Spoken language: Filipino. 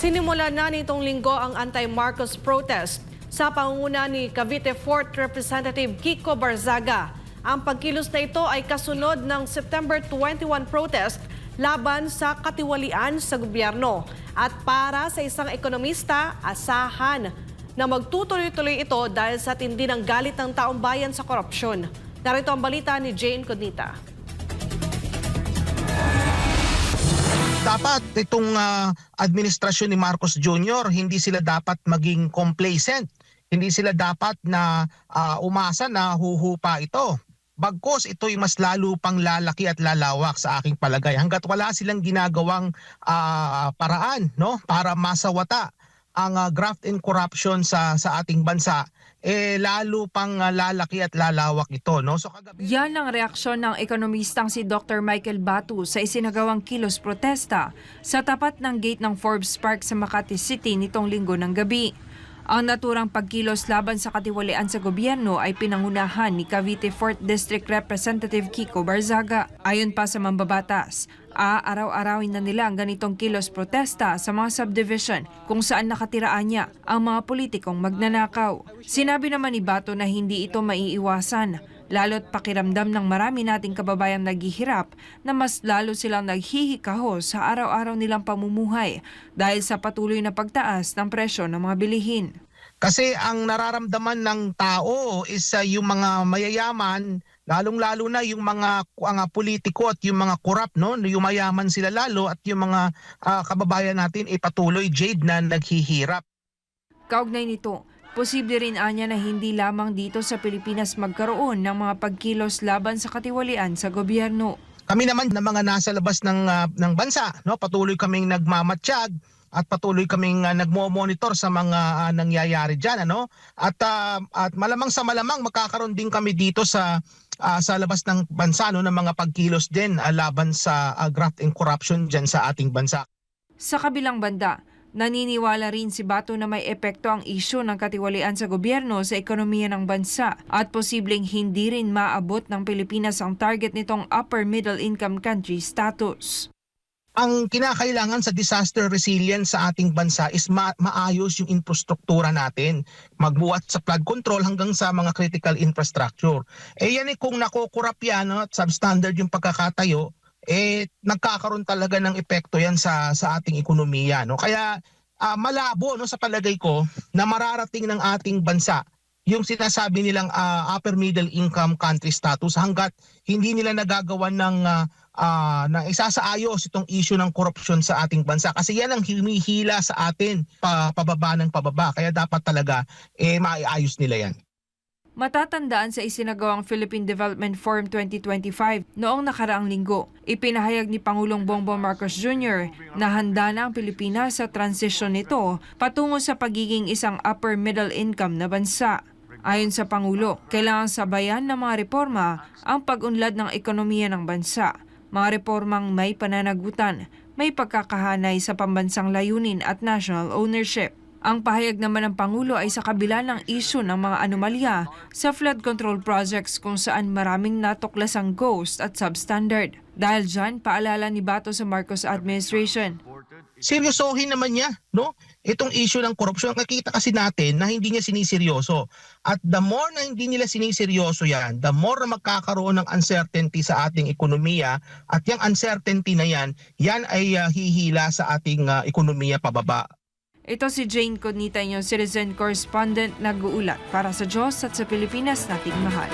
Sinimula na nitong linggo ang anti-Marcos protest sa pangunguna ni Cavite 4th Representative Kiko Barzaga. Ang pagkilos na ito ay kasunod ng September 21 protest laban sa katiwalian sa gobyerno. At para sa isang ekonomista, asahan na magtutuloy-tuloy ito dahil sa tindi ng galit ng taong bayan sa korupsyon. Narito ang balita ni Jane Codnita. Dapat itong administrasyon ni Marcos Jr., hindi sila dapat maging complacent. Hindi sila dapat na umasa na huhupa ito. Bagkus ito'y mas lalo pang lalaki at lalawak sa aking palagay. Hanggat wala silang ginagawang paraan, no, para masawata ang graft and corruption sa ating bansa, lalo pang lalaki at lalawak ito, no? So yan ang reaksyon ng ekonomistang si Dr. Michael Batu sa isinagawang kilos protesta sa tapat ng gate ng Forbes Park sa Makati City nitong linggo ng gabi. Ang naturang pagkilos laban sa katiwalian sa gobyerno ay pinangunahan ni Cavite 4th District Representative Kiko Barzaga. Ayon pa sa mambabatas, araw-arawin na nila ang ganitong kilos protesta sa mga subdivision kung saan nakatiraan niya ang mga politikong magnanakaw. Sinabi naman ni Bato na hindi ito maiiwasan, lalo't pakiramdam ng marami nating kababayang naghihirap na mas lalo silang naghihikaho sa araw-araw nilang pamumuhay dahil sa patuloy na pagtaas ng presyo ng mga bilihin. Kasi ang nararamdaman ng tao is yung mga mayayaman, lalong-lalo na yung mga politiko at yung mga korap, no? Yung mayaman sila lalo at yung mga kababayan natin patuloy, Jade, na naghihirap. Kaugnay nito, posible rin anya na hindi lamang dito sa Pilipinas magkaroon ng mga pagkilos laban sa katiwalian sa gobyerno. Kami naman na mga nasa labas ng bansa, no, patuloy kaming nagmamatsyag at patuloy kaming nagmo-monitor sa mga nangyayari diyan, ano? At malamang sa malamang magkakaroon din kami dito sa labas ng bansa, no, ng mga pagkilos din laban sa graft and corruption diyan sa ating bansa. Sa kabilang banda, naniniwala rin si Bato na may epekto ang isyu ng katiwalian sa gobyerno sa ekonomiya ng bansa at posibleng hindi rin maabot ng Pilipinas ang target nitong upper middle income country status. Ang kinakailangan sa disaster resilience sa ating bansa is maayos yung infrastruktura natin. Magbuhat sa flood control hanggang sa mga critical infrastructure. Yan kung nakokorap yan, no, at substandard yung pagkakatayo, nagkakaroon talaga ng epekto yan sa ating ekonomiya, no? Kaya malabo, no, sa palagay ko na mararating ng ating bansa yung sinasabi nilang upper middle income country status hanggat hindi nila nagagawa na isasaayos itong issue ng korupsyon sa ating bansa. Kasi yan ang humihila sa atin pababa ng pababa. Kaya dapat talaga maiayos nila yan. Matatandaan sa isinagawang Philippine Development Forum 2025 noong nakaraang linggo, ipinahayag ni Pangulong Bongbong Marcos Jr. na handa na ang Pilipinas sa transisyon nito patungo sa pagiging isang upper middle income na bansa. Ayon sa Pangulo, kailangang sabayan ng mga reforma ang pag-unlad ng ekonomiya ng bansa. Mga reformang may pananagutan, may pagkakahanay sa pambansang layunin at national ownership. Ang pahayag naman ng Pangulo ay sa kabila ng isyu ng mga anomalya sa flood control projects kung saan maraming natuklasang ghost at substandard. Dahil dyan, paalala ni Bato sa Marcos administration. Seryosohin naman niya, no? Itong issue ng korupsyon, nakita kasi natin na hindi niya siniseryoso. At the more na hindi nila siniseryoso yan, the more na magkakaroon ng uncertainty sa ating ekonomiya at yung uncertainty na yan ay hihila sa ating ekonomiya pababa. Ito si Jane Codnita, inyong citizen correspondent, nag-uulat para sa Diyos at sa Pilipinas nating mahal.